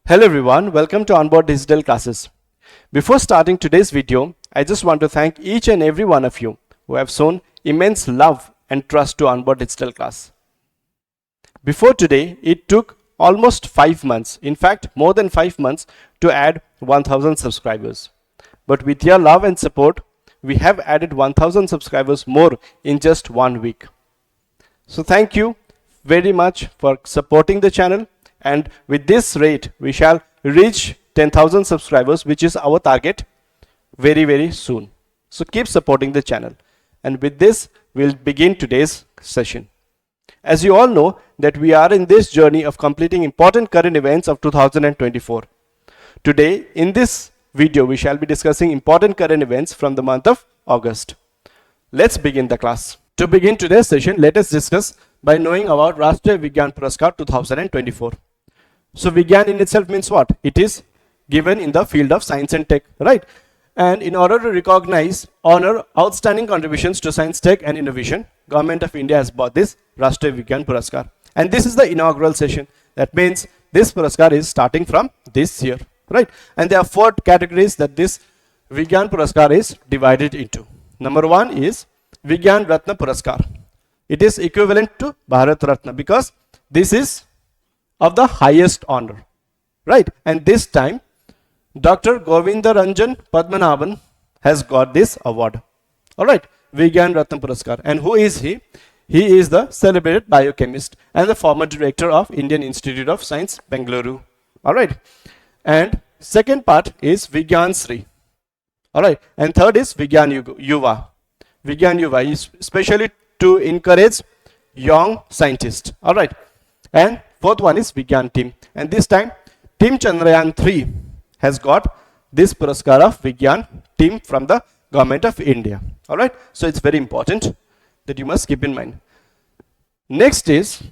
Hello everyone, welcome to Onboard Digital Classes. Before starting today's video, I just want to thank each and every one of you who have shown immense love and trust to Onboard Digital Class. Before today, it took almost 5 months, in fact more than 5 months to add 1000 subscribers. But with your love and support, we have added 1000 subscribers more in just 1 week. So thank you very much for supporting the channel. And with this rate, we shall reach 10,000 subscribers, which is our target very soon. So keep supporting the channel. And with this, we'll begin today's session. As you all know that we are in this journey of completing important current events of 2024. Today, in this video, we shall be discussing important current events from the month of August. Let's begin the class. To begin today's session, let us discuss by knowing about Rashtriya Vigyan Puraskar 2024. So Vigyan in itself means what? It is given in the field of science and tech, right? And in order to recognize, honor outstanding contributions to science, tech and innovation, Government of India has bought this Rashtriya Vigyan Puraskar. And this is the inaugural session. That means this Puraskar is starting from this year, right? And there are 4 categories that this Vigyan Puraskar is divided into. Number 1 is Vigyan Ratna Puraskar. It is equivalent to Bharat Ratna because this is of the highest honor, right? And this time Dr. Govinda Ranjan Padmanabhan has got this award. All right, Vigyan Ratna Puraskar. And who is he? He is the celebrated biochemist and the former director of Indian Institute of Science, Bengaluru. All right. And second part is Vigyan Sri. All right. And third is Vigyan Yuva. Vigyan Yuva is especially to encourage young scientists. All right. And fourth one is Vigyan Team. And this time, Team Chandrayaan 3 has got this Puraskar of Vigyan Team from the Government of India. Alright, so it's very important that you must keep in mind. Next is,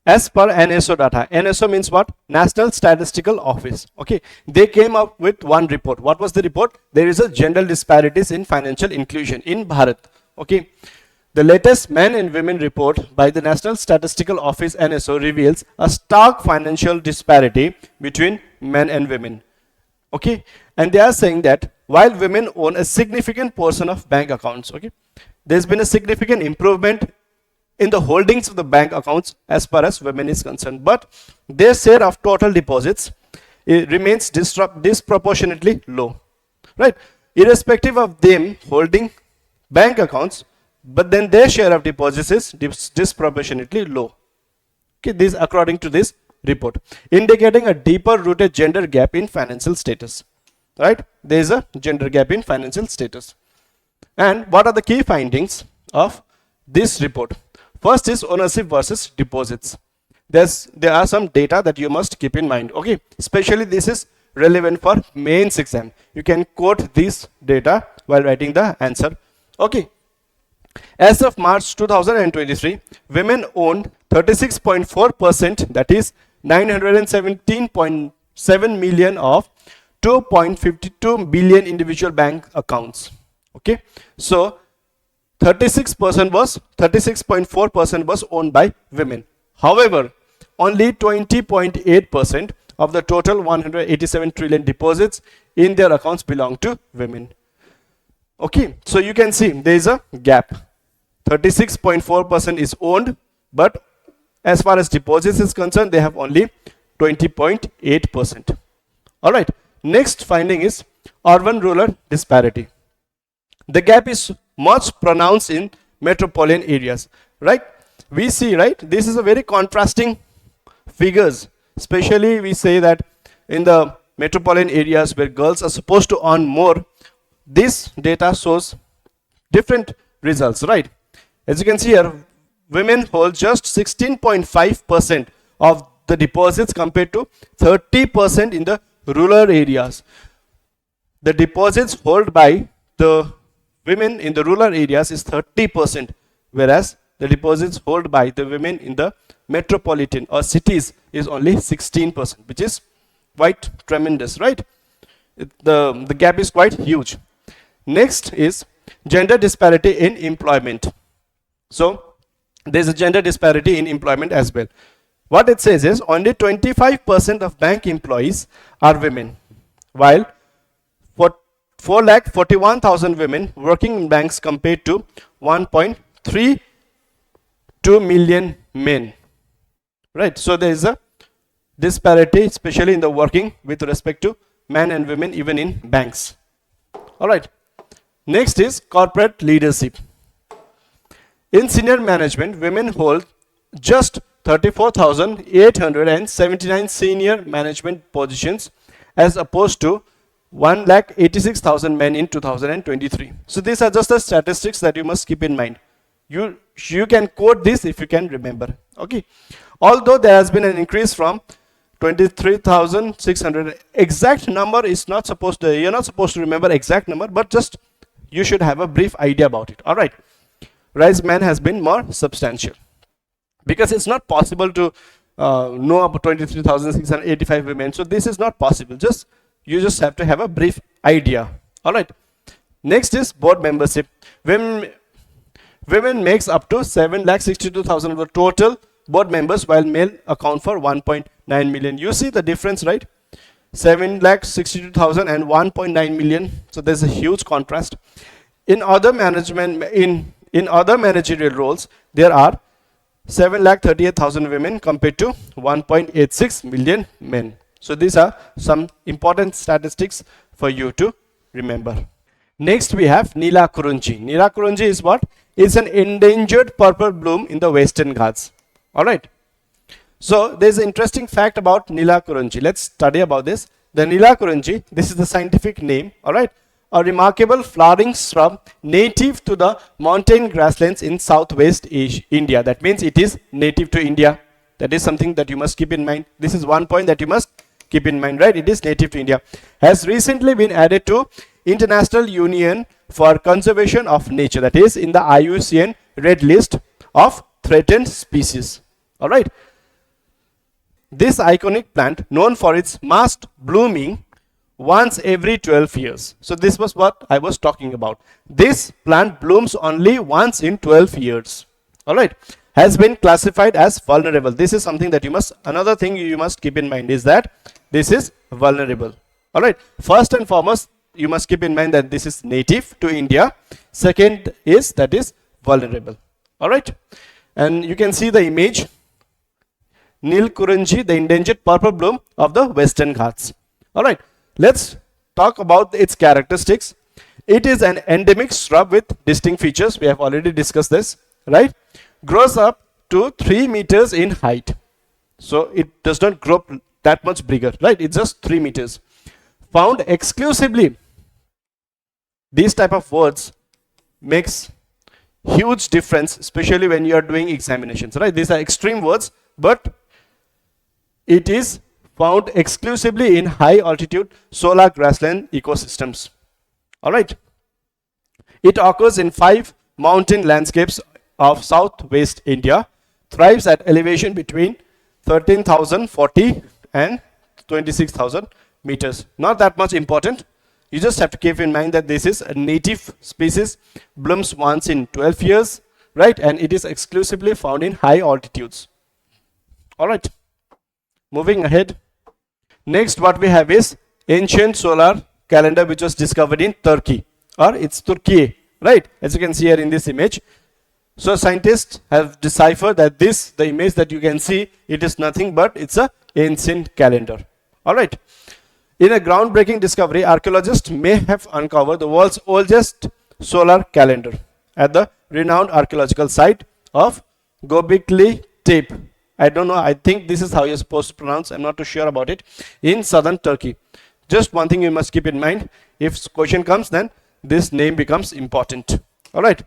as per NSO data. NSO means what? National Statistical Office. Okay, they came up with one report. What was the report? There is a gender disparities in financial inclusion in Bharat. Okay. The latest men and women report by the National Statistical Office NSO reveals a stark financial disparity between men and women. Okay, and they are saying that while women own a significant portion of bank accounts, okay, there's been a significant improvement in the holdings of the bank accounts as far as women is concerned, but their share of total deposits remains disproportionately low, right? Irrespective of them holding bank accounts, but then their share of deposits is disproportionately low. Okay, this according to this report, indicating a deeper rooted gender gap in financial status. Right? There is a gender gap in financial status. And what are the key findings of this report? First is ownership versus deposits. There are some data that you must keep in mind. Okay, especially this is relevant for mains exam. You can quote this data while writing the answer. Okay. As of March 2023, women owned 36.4%, that is 917.7 million of 2.52 billion individual bank accounts. Okay, so 36.4% was owned by women. However, only 20.8% of the total 187 trillion deposits in their accounts belong to women. Okay, so you can see there is a gap. 36.4% is owned, but as far as deposits is concerned, they have only 20.8%. All right. Next finding is urban-rural disparity. The gap is much pronounced in metropolitan areas. Right? We see, right? This is a very contrasting figures. Especially we say that in the metropolitan areas where girls are supposed to earn more, this data shows different results, right? As you can see here, women hold just 16.5% of the deposits compared to 30% in the rural areas. The deposits held by the women in the rural areas is 30%, whereas the deposits held by the women in the metropolitan or cities is only 16%, which is quite tremendous, right? The gap is quite huge. Next is gender disparity in employment. So there is a gender disparity in employment as well. What it says is only 25% of bank employees are women, while for 4,41,000 women working in banks compared to 1.32 million men. Right, so there is a disparity, especially in the working with respect to men and women, even in banks. All right. Next is corporate leadership. In senior management, women hold just 34,879 senior management positions as opposed to 1,86,000 men in 2023. So these are just the statistics that you must keep in mind. You can quote this if you can remember. Okay. Although there has been an increase from 23,600, exact number is not supposed to, you're not supposed to remember exact number, but just you should have a brief idea about it. All right. Rise man has been more substantial, because it's not possible to know about 23,685 women. So this is not possible. You just have to have a brief idea. All right. Next is board membership. Women makes up to 7,62,000 of the total board members, while male account for 1.9 million. You see the difference, right? 7,62,000 and 1.9 million. So there's a huge contrast. In other management, in other managerial roles, there are 7,38,000 women compared to 1.86 million men. So these are some important statistics for you to remember. Next we have Nila kurunji. Nila kurunji is what? It's an endangered purple bloom in the Western Ghats. All right. So there's an interesting fact about Nila kurunji. Let's study about this. The Nila kurunji, this is the scientific name. All right. A remarkable flowering shrub native to the mountain grasslands in southwest India. That means it is native to India. That is something that you must keep in mind. This is one point that you must keep in mind, right? It is native to India. Has recently been added to International Union for Conservation of Nature. That is in the IUCN Red List of Threatened Species. All right. This iconic plant, known for its massed blooming once every 12 years. So this was what I was talking about. This plant blooms only once in 12 years. All right. Has been classified as vulnerable. This is something that you must, another thing you must keep in mind is that this is vulnerable. All right. First and foremost, you must keep in mind that this is native to India. Second is that is vulnerable. All right. And you can see the image. Nil kurunji, the endangered purple bloom of the Western Ghats. All right. Let's talk about its characteristics. It is an endemic shrub with distinct features. We have already discussed this, right? Grows up to 3 meters in height. So it does not grow that much bigger, right? It's just 3 meters. Found exclusively. These type of words makes huge difference, especially when you are doing examinations, right? These are extreme words, but it is found exclusively in high altitude solar grassland ecosystems. All right. It occurs in 5 mountain landscapes of southwest India. Thrives at elevation between 13,040 and 26,000 meters. Not that much important. You just have to keep in mind that this is a native species, blooms once in 12 years, right? And it is exclusively found in high altitudes. All right. Moving ahead. Next, what we have is ancient solar calendar, which was discovered in Turkey, or it's Turkey, right? As you can see here in this image. So scientists have deciphered that this, the image that you can see, it is nothing but it's a ancient calendar. All right. In a groundbreaking discovery, archaeologists may have uncovered the world's oldest solar calendar at the renowned archaeological site of Göbekli Tepe. I don't know, I think this is how you're supposed to pronounce, I'm not too sure about it, in southern Turkey. Just one thing you must keep in mind, if question comes, then this name becomes important. All right.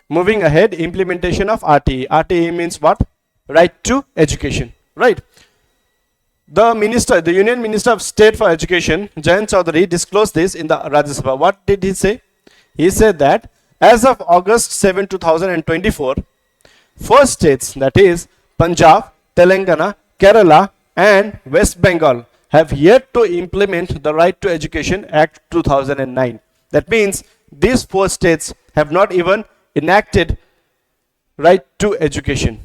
Moving ahead, implementation of RTE. RTE means what? Right to education, right? The minister, the Union Minister of State for Education, Jayant Chaudhary, disclosed this in the Rajya Sabha. What did he say? He said that as of August 7, 2024, 4 states, that is Punjab, Telangana, Kerala and West Bengal, have yet to implement the Right to Education Act 2009. That means these 4 states have not even enacted right to education.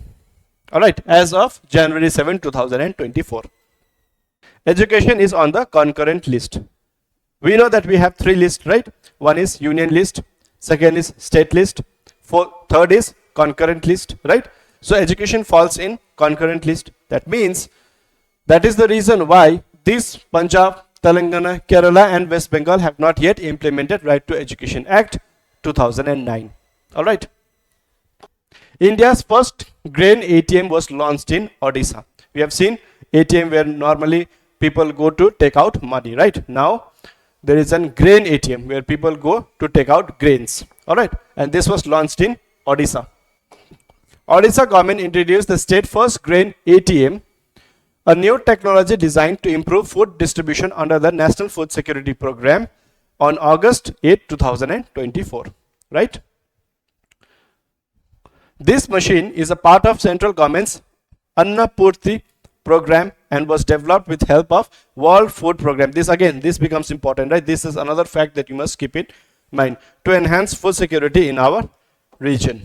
Alright, as of January 7, 2024. Education is on the concurrent list. We know that we have three lists, right? One is union list, second is state list, third is concurrent list, right? So education falls in concurrent list. That means that is the reason why these Punjab, Telangana, Kerala and West Bengal have not yet implemented Right to Education Act 2009. Alright. India's first grain ATM was launched in Odisha. We have seen ATM where normally people go to take out money, right? Now there is a grain ATM where people go to take out grains. Alright. And this was launched in Odisha. Odisha government introduced the state first grain ATM, a new technology designed to improve food distribution under the National Food Security Program on August 8, 2024. Right? This machine is a part of central government's Annapurti program and was developed with help of World Food Program. This becomes important, right? This is another fact that you must keep in mind to enhance food security in our region.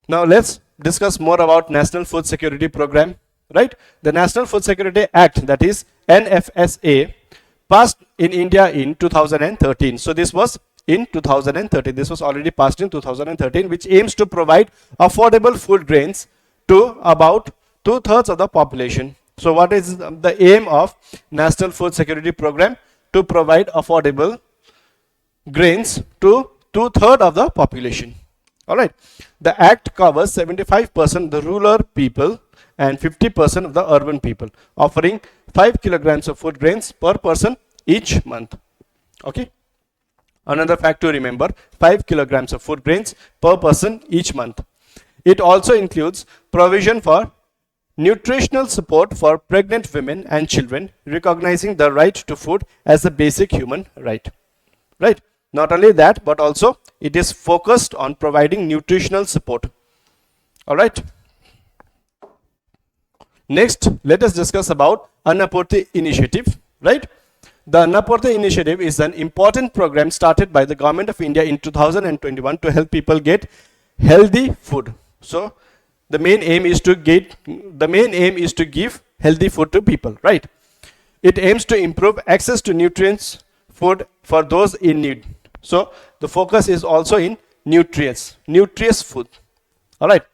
Now let's discuss more about National Food Security Program, right? The National Food Security Act, that is NFSA, passed in India in 2013. So this was in 2013. This was already passed in 2013, which aims to provide affordable food grains to about 2/3 of the population. So what is the aim of National Food Security Program? To provide affordable grains to 2/3 of the population. Alright. The act covers 75% of the rural people and 50% of the urban people, offering 5 kilograms of food grains per person each month. Okay. Another fact to remember, 5 kilograms of food grains per person each month. It also includes provision for nutritional support for pregnant women and children, recognizing the right to food as a basic human right. Right? Not only that, but also it is focused on providing nutritional support. Alright. Next, let us discuss about Annapurti initiative. Right? The Annapurti initiative is an important program started by the Government of India in 2021 to help people get healthy food. So the main aim is to give healthy food to people, right? It aims to improve access to nutrients food for those in need. So the focus is also in nutritious food. Alright.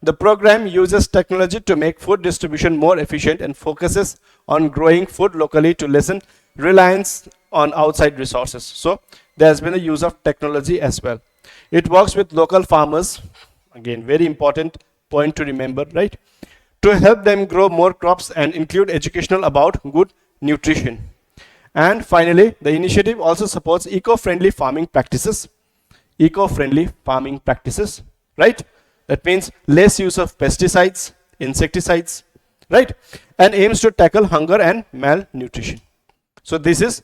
The program uses technology to make food distribution more efficient and focuses on growing food locally to lessen reliance on outside resources. So there has been a use of technology as well. It works with local farmers. Again, very important point to remember, right? To help them grow more crops and include educational about good nutrition. And finally, the initiative also supports eco-friendly farming practices. Right? That means less use of pesticides, insecticides, right? And aims to tackle hunger and malnutrition. So this is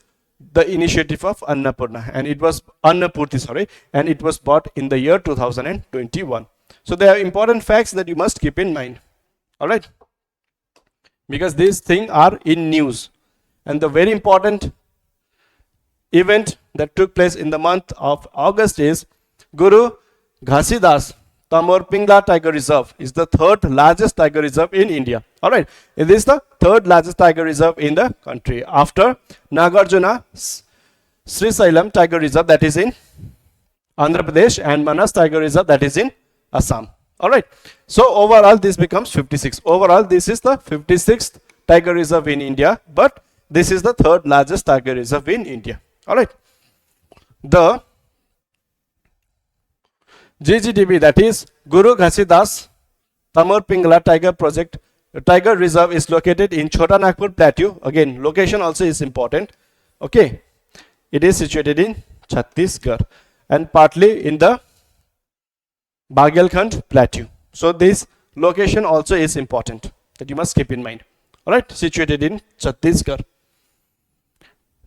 the initiative of Annapurna, and it was Annapurti, and it was bought in the year 2021. So there are important facts that you must keep in mind. Alright? Because these things are in news. And the very important event that took place in the month of August is Guru Ghasidas Tamor Tiger Reserve is the third largest tiger reserve in India. Alright, it is the third largest tiger reserve in the country after Nagarjuna Srisailam Tiger Reserve, that is in Andhra Pradesh, and Manas Tiger Reserve, that is in Assam. Alright, so overall this becomes 56. Overall this is the 56th tiger reserve in India, but this is the third largest tiger reserve in India. Alright, the GGTB, that is Guru Ghasidas Tamor Pingla Tiger Reserve, is located in Chota Nagpur Plateau. Again, location also is important. Okay, it is situated in Chhattisgarh and partly in the Bagelkhand Plateau. So this location also is important that you must keep in mind. Alright, situated in Chhattisgarh.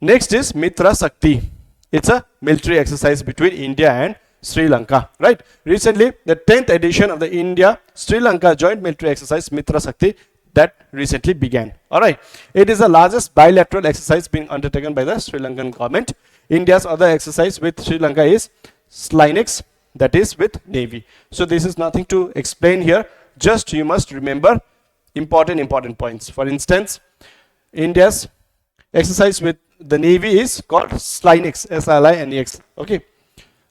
Next is Mitra Shakti. It's a military exercise between India and Sri Lanka. Right. Recently, the 10th edition of the India-Sri Lanka joint military exercise Mitra Shakti that recently began. Alright. It is the largest bilateral exercise being undertaken by the Sri Lankan government. India's other exercise with Sri Lanka is Slinex, that is with Navy. So this is nothing to explain here. Just you must remember important points. For instance, India's exercise with the Navy is called SLINEX, SLINEX. Okay.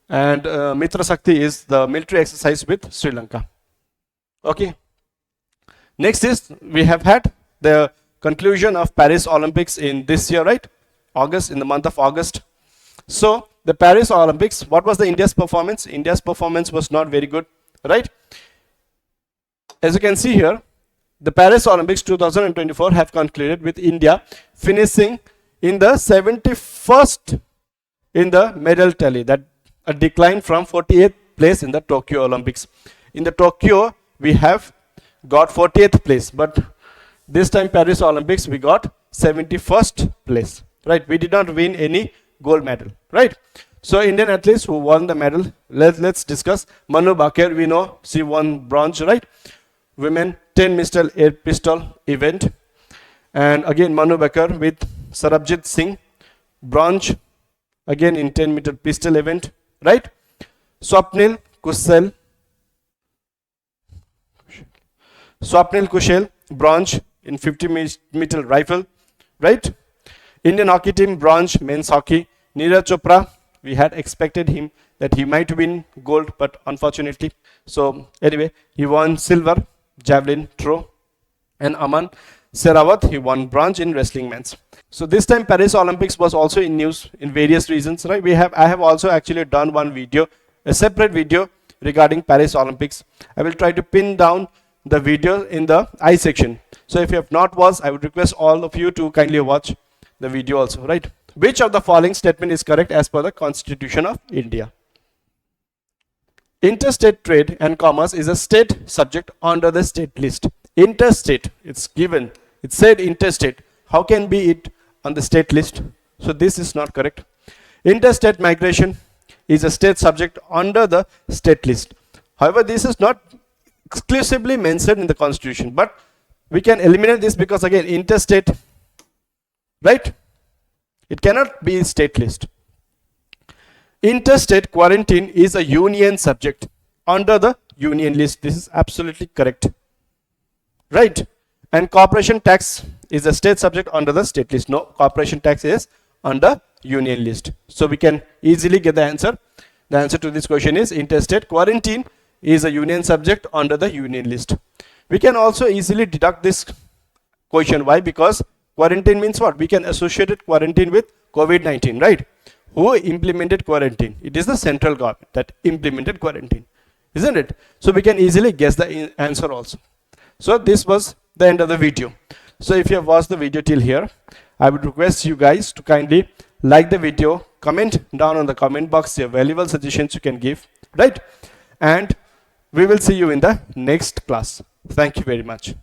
And Mitra Shakti is the military exercise with Sri Lanka. Okay. Next is, we have had the conclusion of Paris Olympics in this year, right? August, in the month of August. So the Paris Olympics, what was the India's performance? India's performance was not very good, right? As you can see here, the Paris Olympics 2024 have concluded with India finishing in the 71st in the medal tally, that a decline from 48th place in the Tokyo Olympics. In the Tokyo, we have got 40th place, but this time Paris Olympics we got 71st place, right? We did not win any gold medal, right? So Indian athletes who won the medal, let's discuss. Manu Bhaker, we know she won bronze, right? Women 10 meter air pistol event, and again Manu Bhaker with Sarabjit Singh, bronze again in 10 meter pistol event, right? Swapnil Kushel, bronze in 50 meter rifle, right? Indian hockey team bronze men's hockey. Neeraj Chopra, we had expected him that he might win gold, but unfortunately, so anyway, he won silver javelin throw. And Aman Serawat, he won bronze in wrestling men's. So this time Paris Olympics was also in news in various reasons, right? I have also actually done one video, a separate video regarding Paris Olympics. I will try to pin down the video in the I section. So if you have not watched, I would request all of you to kindly watch the video also, right? Which of the following statement is correct as per the Constitution of India? Interstate trade and commerce is a state subject under the state list. Interstate, it's given, it said interstate. How can be it on the state list? So this is not correct. Interstate migration is a state subject under the state list. However, this is not exclusively mentioned in the Constitution, but we can eliminate this because again interstate, right? It cannot be state list. Interstate quarantine is a union subject under the union list. This is absolutely correct, right? And corporation tax is a state subject under the state list. No, corporation tax is under union list. So we can easily get the answer. The answer to this question is interstate quarantine is a union subject under the union list. We can also easily deduct this question. Why? Because quarantine means what? We can associate it quarantine with COVID-19, right? Who implemented quarantine? It is the central government that implemented quarantine, isn't it? So we can easily guess the answer also. So this was the end of the video. So if you have watched the video till here, I would request you guys to kindly like the video, comment down on the comment box your valuable suggestions you can give, right? And we will see you in the next class. Thank you very much.